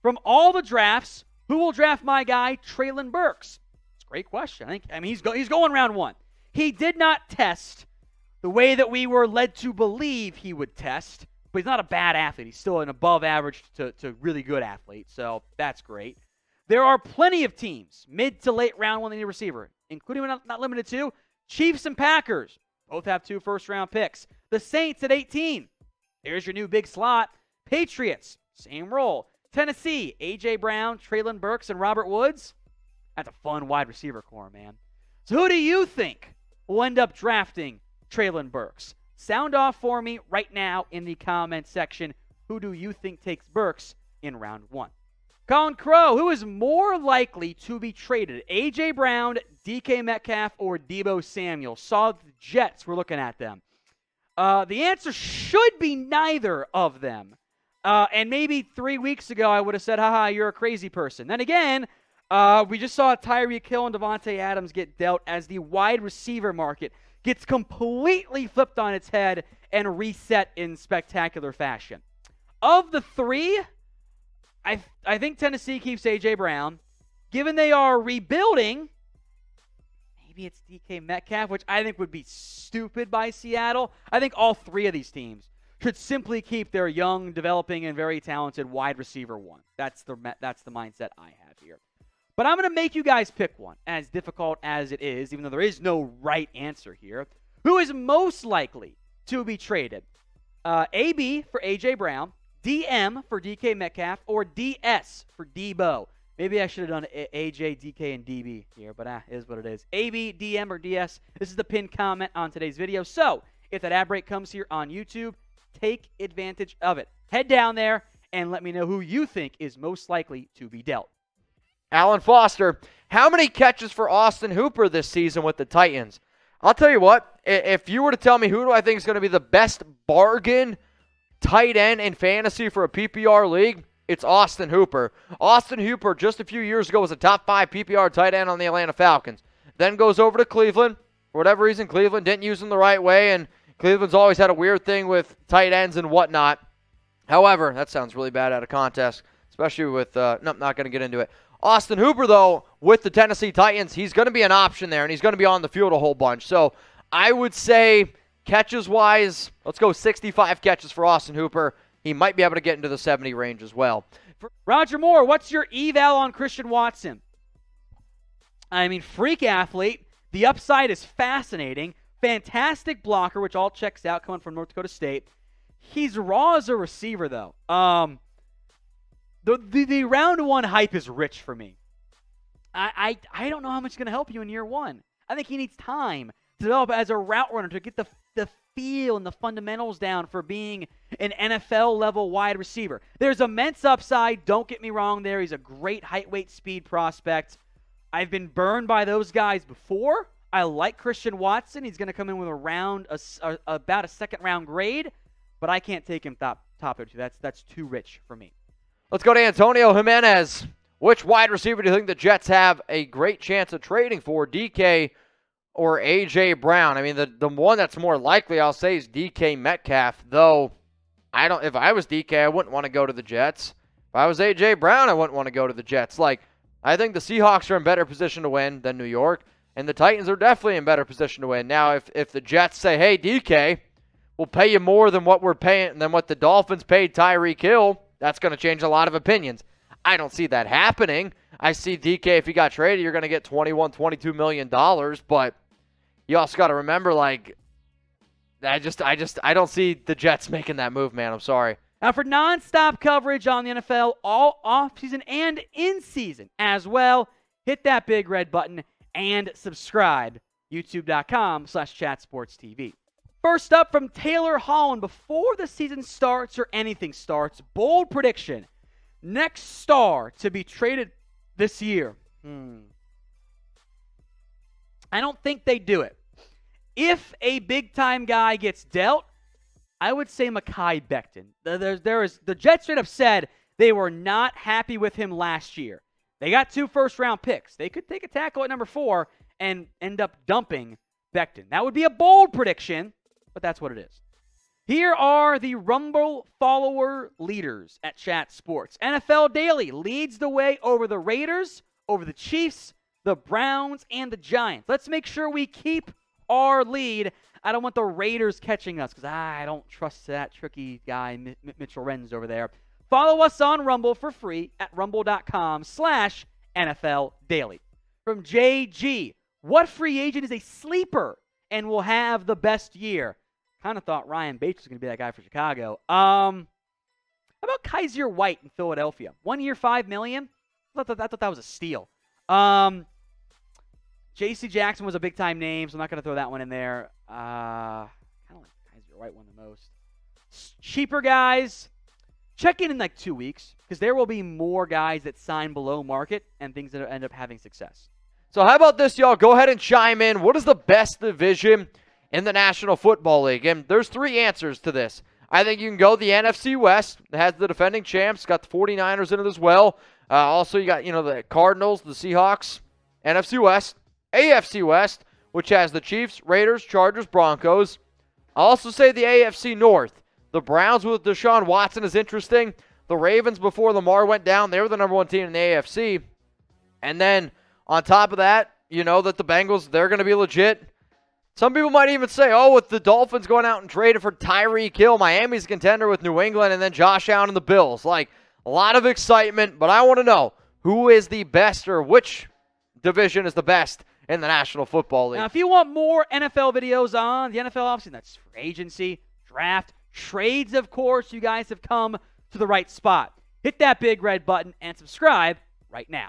From all the drafts, who will draft my guy, Treylon Burks? It's a great question. He's going round 1. He did not test the way that we were led to believe he would test, but he's not a bad athlete. He's still an above average to really good athlete, so that's great. There are plenty of teams, mid to late round 1, that need a receiver, including but not limited to Chiefs and Packers. Both have 2 first-round picks. The Saints at 18. There's your new big slot. Patriots, same role. Tennessee, A.J. Brown, Treylon Burks, and Robert Woods. That's a fun wide receiver core, man. So who do you think will end up drafting Treylon Burks? Sound off for me right now in the comment section. Who do you think takes Burks in round 1? Colin Crow, who is more likely to be traded? A.J. Brown, DK Metcalf, or Deebo Samuel? Saw the Jets. We're looking at them. The answer should be neither of them. And maybe 3 weeks ago, I would have said, haha, you're a crazy person. Then again, we just saw Tyreek Hill and Devontae Adams get dealt as the wide receiver market gets completely flipped on its head and reset in spectacular fashion. Of the 3, I think Tennessee keeps A.J. Brown. Given they are rebuilding, maybe it's DK Metcalf, which I think would be stupid by Seattle. I think all 3 of these teams should simply keep their young, developing, and very talented wide receiver 1. That's the mindset I have here. But I'm going to make you guys pick one, as difficult as it is, even though there is no right answer here. Who is most likely to be traded? AB for A.J. Brown, DM for DK Metcalf, or DS for Deebo. Maybe I should have done AJ, DK, and DB here, but it is what it is. AB, DM, or DS. This is the pinned comment on today's video. So if that ad break comes here on YouTube, take advantage of it. Head down there and let me know who you think is most likely to be dealt. Alan Foster, how many catches for Austin Hooper this season with the Titans? I'll tell you what, if you were to tell me who do I think is going to be the best bargain tight end in fantasy for a PPR league, it's Austin Hooper. Austin Hooper just a few years ago was a top 5 PPR tight end on the Atlanta Falcons. Then goes over to Cleveland. For whatever reason, Cleveland didn't use him the right way, and Cleveland's always had a weird thing with tight ends and whatnot. However, that sounds really bad out of context, especially with, not going to get into it. Austin Hooper, though, with the Tennessee Titans, he's going to be an option there, and he's going to be on the field a whole bunch. So I would say catches-wise, let's go 65 catches for Austin Hooper. He might be able to get into the 70 range as well. Roger Moore, what's your eval on Christian Watson? I mean, freak athlete. The upside is fascinating. Fantastic blocker, which all checks out, coming from North Dakota State. He's raw as a receiver, though. The round 1 hype is rich for me. I don't know how much it's going to help you in year 1. I think he needs time to develop as a route runner, to get the feel and the fundamentals down for being an NFL-level wide receiver. There's immense upside. Don't get me wrong there. He's a great height, weight, speed prospect. I've been burned by those guys before. I like Christian Watson. He's going to come in with about a second-round grade, but I can't take him top 32. That's too rich for me. Let's go to Antonio Jimenez. Which wide receiver do you think the Jets have a great chance of trading for, DK or A.J. Brown? I mean, the one that's more likely, I'll say, is DK Metcalf, though if I was DK, I wouldn't want to go to the Jets. If I was A.J. Brown, I wouldn't want to go to the Jets. I think the Seahawks are in better position to win than New York, and the Titans are definitely in better position to win. Now, if the Jets say, hey, DK, we'll pay you more than what the Dolphins paid Tyreek Hill, that's going to change a lot of opinions. I don't see that happening. I see DK, if he got traded, you're going to get $21, $22 million, but you also got to remember, I don't see the Jets making that move, man. I'm sorry. Now, for nonstop coverage on the NFL, all off-season and in-season as well, hit that big red button and subscribe. YouTube.com/chatsportstv. First up from Taylor Holland, before the season starts or anything starts, bold prediction. Next star to be traded this year. I don't think they do it. If a big-time guy gets dealt, I would say Mekhi Becton. The Jets straight up said they were not happy with him last year. They got 2 first-round picks. They could take a tackle at number 4 and end up dumping Becton. That would be a bold prediction, but that's what it is. Here are the Rumble follower leaders at Chat Sports. NFL Daily leads the way over the Raiders, over the Chiefs, the Browns, and the Giants. Let's make sure we keep our lead. I don't want the Raiders catching us because I don't trust that tricky guy, Mitchell Renz over there. Follow us on Rumble for free at rumble.com/NFL Daily. From JG, what free agent is a sleeper and will have the best year? Kind of thought Ryan Bates was going to be that guy for Chicago. How about Kaiser White in Philadelphia? 1 year, $5 million? I thought that was a steal. J.C. Jackson was a big-time name, so I'm not going to throw that one in there. Kind of like Kaiser White one the most. Cheaper guys, check in like 2 weeks because there will be more guys that sign below market and things that end up having success. So how about this, y'all? Go ahead and chime in. What is the best division in the National Football League? And there's 3 answers to this. I think you can go the NFC West. It has the defending champs. Got the 49ers in it as well. Also, you got, the Cardinals, the Seahawks. NFC West. AFC West, which has the Chiefs, Raiders, Chargers, Broncos. I'll also say the AFC North. The Browns with Deshaun Watson is interesting. The Ravens, before Lamar went down, they were the number 1 team in the AFC. And then on top of that, that the Bengals, they're going to be legit. Some people might even say, with the Dolphins going out and trading for Tyreek Hill, Miami's a contender with New England, and then Josh Allen and the Bills. Like, a lot of excitement, but I want to know who is the best or which division is the best in the National Football League. Now, if you want more NFL videos on the NFL offseason, that's free agency, draft, trades, of course, you guys have come to the right spot. Hit that big red button and subscribe right now.